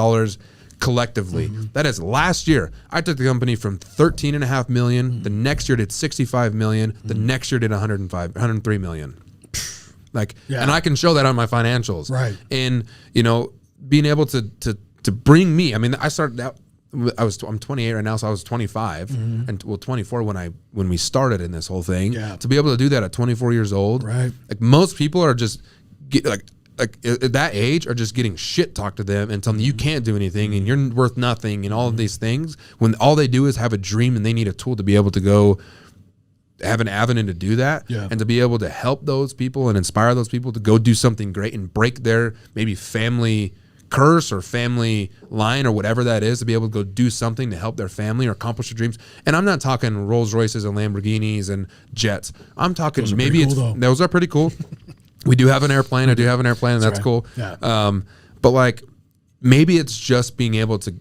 collectively. That is, last year I took the company from 13.5 million. The next year did 65 million. The next year did 103 million. Like, and I can show that on my financials. Right. And you know, being able to bring me. I mean, I started out. I'm 28 right now, so I was 25 and 24 when we started in this whole thing. Yeah. To be able to do that at 24 years old, right? Like most people are just like at that age are just getting shit talked to them and telling them you can't do anything and you're worth nothing and all of these things, when all they do is have a dream and they need a tool to be able to go have an avenue to do that, and to be able to help those people and inspire those people to go do something great and break their maybe family curse or family line or whatever that is, to be able to go do something to help their family or accomplish their dreams. And I'm not talking Rolls Royces and Lamborghinis and jets. I'm talking maybe those are pretty cool. We do have an airplane. I do have an airplane, and that's right. Cool. Yeah. But like, maybe it's just being able to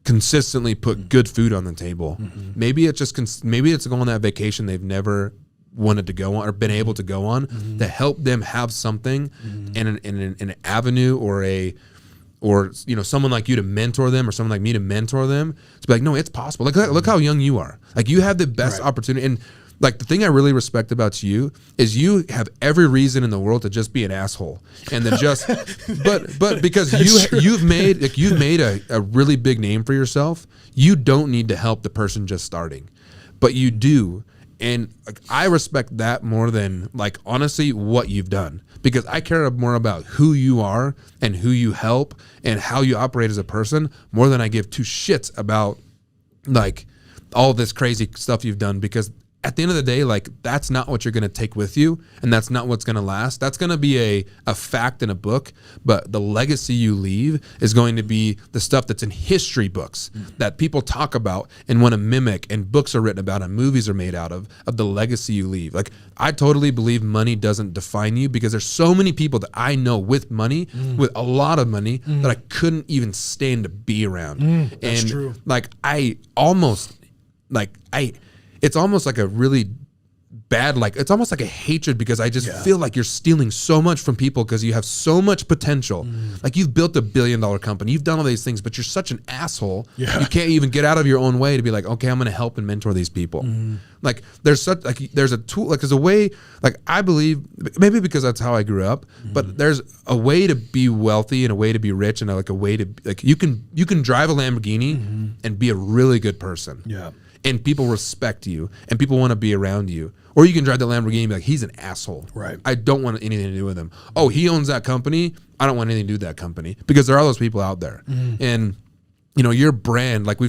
consistently put good food on the table. Maybe it's just maybe it's going on that vacation they've never wanted to go on or been able to go on, to help them have something in an avenue or you know, someone like you to mentor them or someone like me to mentor them, to be like, no, it's possible. Like, look how young you are. Like, you have the best opportunity. And like, the thing I really respect about you is you have every reason in the world to just be an asshole and then just, but because you've made a really big name for yourself. You don't need to help the person just starting, but you do. And like, I respect that more than, like, honestly, what you've done, because I care more about who you are and who you help and how you operate as a person more than I give two shits about like all this crazy stuff you've done, because at the end of the day, like, that's not what you're going to take with you, and that's not what's going to last. That's going to be a fact in a book, but the legacy you leave is going to be the stuff that's in history books that people talk about and want to mimic, and books are written about and movies are made out of the legacy you leave. Like, I totally believe money doesn't define you, because there's so many people that I know with money, with a lot of money, that I couldn't even stand to be around. That's and true. Like, it's almost like a really bad, like, it's almost like a hatred, because I just feel like you're stealing so much from people because you have so much potential. Like, you've built $1 billion company, you've done all these things, but you're such an asshole. You can't even get out of your own way to be like, okay, I'm going to help and mentor these people. Like, there's a tool, like, there's a way, like, I believe, maybe because that's how I grew up, but there's a way to be wealthy and a way to be rich, and like a way to, like, you can drive a Lamborghini and be a really good person. And people respect you, and people want to be around you. Or you can drive the Lamborghini and be like, he's an asshole. Right. I don't want anything to do with him. Oh, he owns that company. I don't want anything to do with that company, because there are those people out there. And you know, your brand, like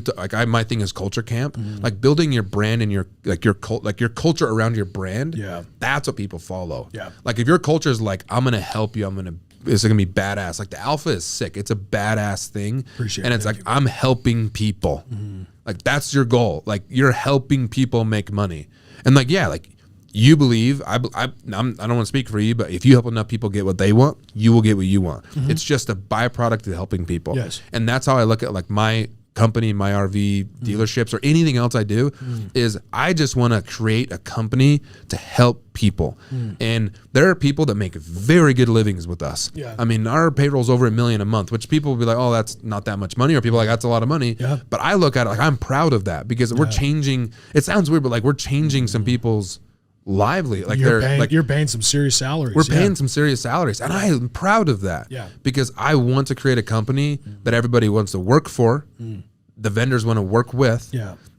my thing is culture camp. Like, building your brand and your culture around your brand. That's what people follow. Like, if your culture is like, I'm gonna help you, it's gonna be badass. Like, the alpha is sick. It's a badass thing. Appreciate and it. it's like, I'm helping people. Like, that's your goal. Like, you're helping people make money. And like, yeah, like, you believe, I don't want to speak for you, but if you help enough people get what they want, you will get what you want. It's just a byproduct of helping people. Yes. And that's how I look at, like, my company, my RV dealerships, or anything else I do, is I just want to create a company to help people. And there are people that make very good livings with us. I mean, our payroll's over $1 million a month, which people will be like, oh, that's not that much money, or people are like, that's a lot of money. But I look at it like, I'm proud of that, because we're changing, it sounds weird, but like, we're changing some people's lively, like, you're paying some serious salaries. We're paying some serious salaries, and I am proud of that. Because I want to create a company that everybody wants to work for, the vendors want to work with,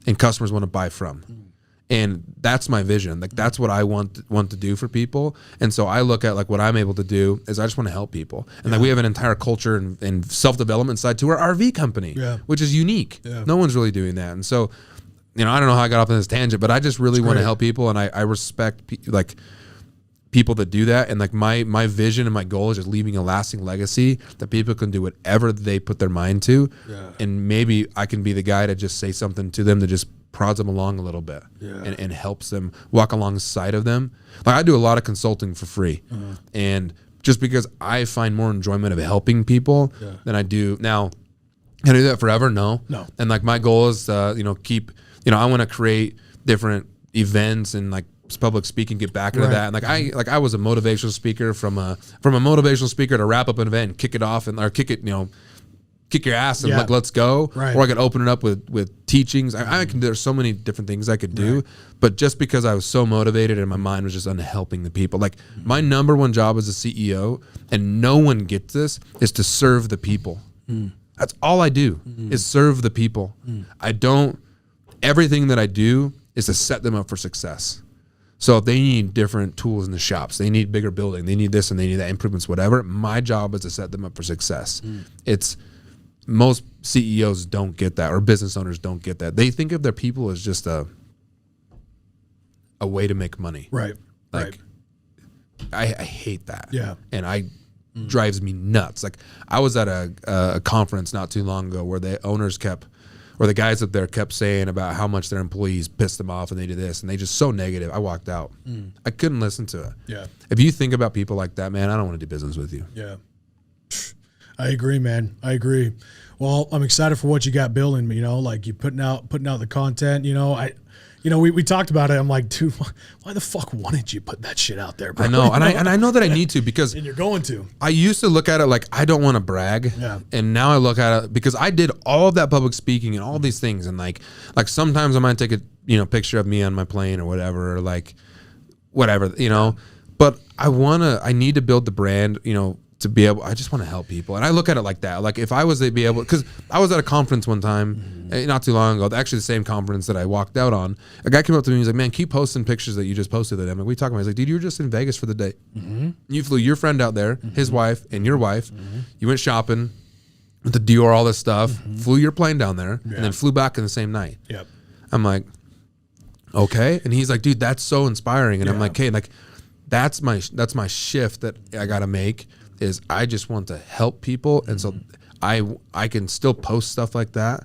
and customers want to buy from. And that's my vision. Like, that's what I want to do for people. And so I look at, like, what I'm able to do is I just want to help people. And like, we have an entire culture and self-development side to our RV company, which is unique. No one's really doing that. And so, you know, I don't know how I got off on this tangent, but I just really want to help people, and I respect like people that do that. And like, my vision and my goal is just leaving a lasting legacy that people can do whatever they put their mind to. And maybe I can be the guy to just say something to them that just prods them along a little bit and helps them walk alongside of them. Like, I do a lot of consulting for free, and just because I find more enjoyment of helping people than I do now. Can I do that forever? No. And like, my goal is I want to create different events and like public speaking, get back into that. And like, I was a motivational speaker from a motivational speaker to wrap up an event and kick it off, or kick it, kick your ass and like, let's go. Right. Or I could open it up with teachings. I can, there's so many different things I could do, but just because I was so motivated and my mind was just on helping the people, like my number one job as a CEO, and no one gets this, is to serve the people. That's all I do is serve the people. Everything that I do is to set them up for success. So if they need different tools in the shops, they need bigger building, they need this and they need that, improvements, whatever, my job is to set them up for success. Most CEOs don't get that, or business owners don't get that. They think of their people as just a way to make money. Right. Like, I hate that. Yeah. And drives me nuts. Like, I was at a conference not too long ago where the owners the guys up there kept saying about how much their employees pissed them off and they do this and they just so negative. I walked out. I couldn't listen to it. Yeah. If you think about people like that, man, I don't want to do business with you. Yeah. I agree, man. I agree. Well, I'm excited for what you got building, you know, like you putting out the content, you know, we talked about it. I'm like, dude, why the fuck wouldn't you put that shit out there, bro? I know. And I know that I need to, because and you're going to. I used to look at it like I don't want to brag. Yeah. And now I look at it because I did all of that public speaking and all these things. And like sometimes I might take a, picture of me on my plane or whatever, or like whatever, but I need to build the brand, to be able, I just want to help people. And I look at it like that. Like if I was to be able, because I was at a conference one time, not too long ago, actually the same conference that I walked out on. A guy came up to me and he's like, man, keep posting pictures that you just posted. I'm like, what are you talking about? He's like, dude, you were just in Vegas for the day. You flew your friend out there, his wife and your wife. You went shopping with the Dior, all this stuff, flew your plane down there, and then flew back in the same night. Yep. I'm like, okay. And he's like, dude, that's so inspiring. And I'm like, hey, like that's my shift that I got to make. Is I just want to help people, and so I can still post stuff like that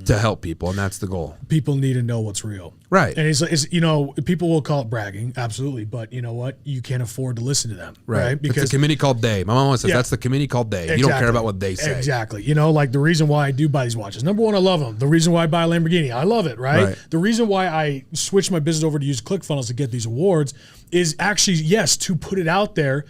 to help people, and that's the goal. People need to know what's real, right? And it's people will call it bragging, absolutely, but you know what? You can't afford to listen to them, right? Because it's a committee called they. My mom always says that's the committee called they. Exactly. You don't care about what they say. Exactly. Like the reason why I do buy these watches. Number one, I love them. The reason why I buy a Lamborghini, I love it, right? The reason why I switched my business over to use ClickFunnels to get these awards is actually to put it out there.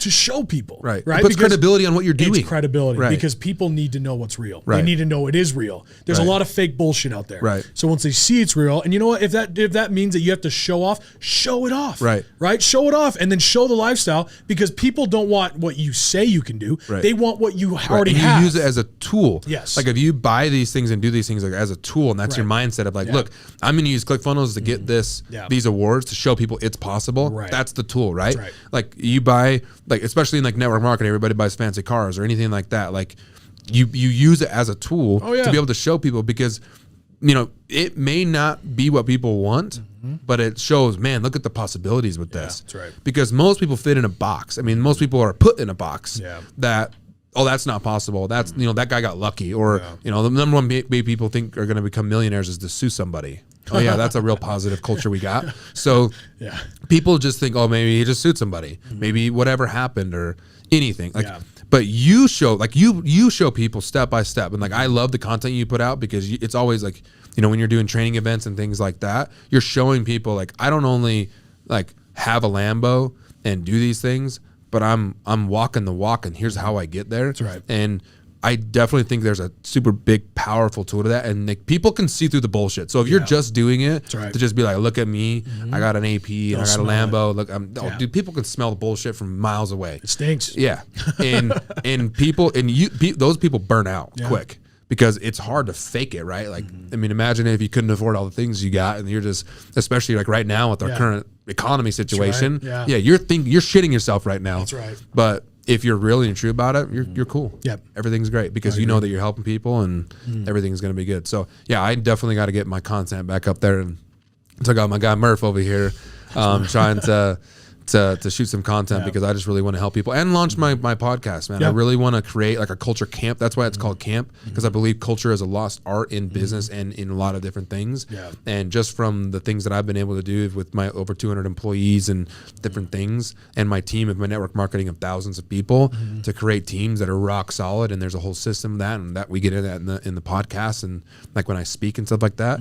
To show people, right? It puts credibility on what you're doing. It's credibility, because people need to know what's real. Right. They need to know it is real. There's a lot of fake bullshit out there. Right. So once they see it's real, and you know what? If that means that you have to show off, show it off. Right. Right. Show it off, and then show the lifestyle, because people don't want what you say you can do. Right. They want what you already and have. You use it as a tool. Yes. Like if you buy these things and do these things like as a tool, and that's your mindset of like, look, I'm going to use ClickFunnels to get these awards to show people it's possible. Right. That's the tool, right? That's right. Like you buy, like especially in like network marketing, everybody buys fancy cars or anything like that. Like you use it as a tool to be able to show people, because it may not be what people want, but it shows, man, look at the possibilities with this. That's right. Because most people fit in a box. I mean, most people are put in a box that, oh, that's not possible. That's, that guy got lucky. Or, the number one way people think are going to become millionaires is to sue somebody. Oh yeah, that's a real positive culture we got. So people just think, oh, maybe he just sued somebody. Maybe whatever happened or anything. Like, but you show, like you show people step by step. And like, I love the content you put out, because it's always like, when you're doing training events and things like that, you're showing people like, I don't only like have a Lambo and do these things, but I'm walking the walk, and here's how I get there. That's right. And I definitely think there's a super big, powerful tool to that, and like, people can see through the bullshit. So if you're just doing it to just be like, look at me, I got an AP and I got a Lambo. Look, dude, people can smell the bullshit from miles away. It stinks. Yeah, and people those people burn out quick, because it's hard to fake it, right? Like, I mean, imagine if you couldn't afford all the things you got, and you're just, especially like right now with our current economy situation, you're shitting yourself right now. That's right. But if you're really and true about it, you're cool. Yep. Everything's great, because you know that you're helping people, and everything's going to be good. So yeah, I definitely got to get my content back up there, and took out my guy Murph over here, trying to shoot some content, because I just really want to help people and launch my podcast, man. I really want to create like a culture camp. That's why it's called camp, because I believe culture is a lost art in business and in a lot of different things. And just from the things that I've been able to do with my over 200 employees and different things, and my team of my network marketing of thousands of people, to create teams that are rock solid, and there's a whole system and that we get into that in the podcast, and like when I speak and stuff like that.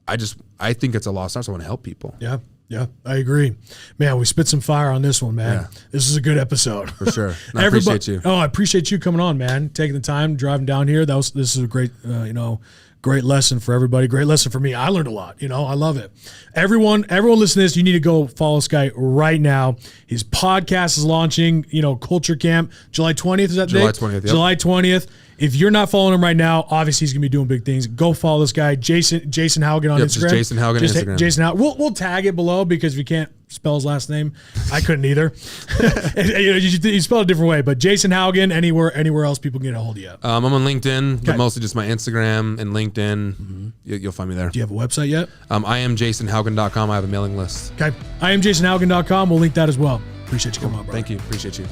I think it's a lost art, so I want to help people. Yeah. Yeah, I agree. Man, we spit some fire on this one, man. Yeah. This is a good episode. For sure. And I appreciate you. Oh, I appreciate you coming on, man. Taking the time, driving down here. This is a great, great lesson for everybody. Great lesson for me. I learned a lot. I love it. Everyone listening to this, you need to go follow this guy right now. His podcast is launching, Culture Camp, July 20th. Is that July date? 20th, yep. July 20th. If you're not following him right now, obviously he's gonna be doing big things. Go follow this guy, Jason Haugen on Instagram. Just Jason Haugen on Instagram. Jason Haugen. We'll tag it below because if you can't spell his last name, I couldn't either. You spell it a different way, but Jason Haugen. Anywhere else people can get a hold of you. I'm on LinkedIn, but mostly just my Instagram and LinkedIn. Mm-hmm. You'll find me there. Do you have a website yet? I am JasonHaugen.com. I have a mailing list. Okay, I am JasonHaugen.com. We'll link that as well. Appreciate you coming on, bro. Thank you. Appreciate you.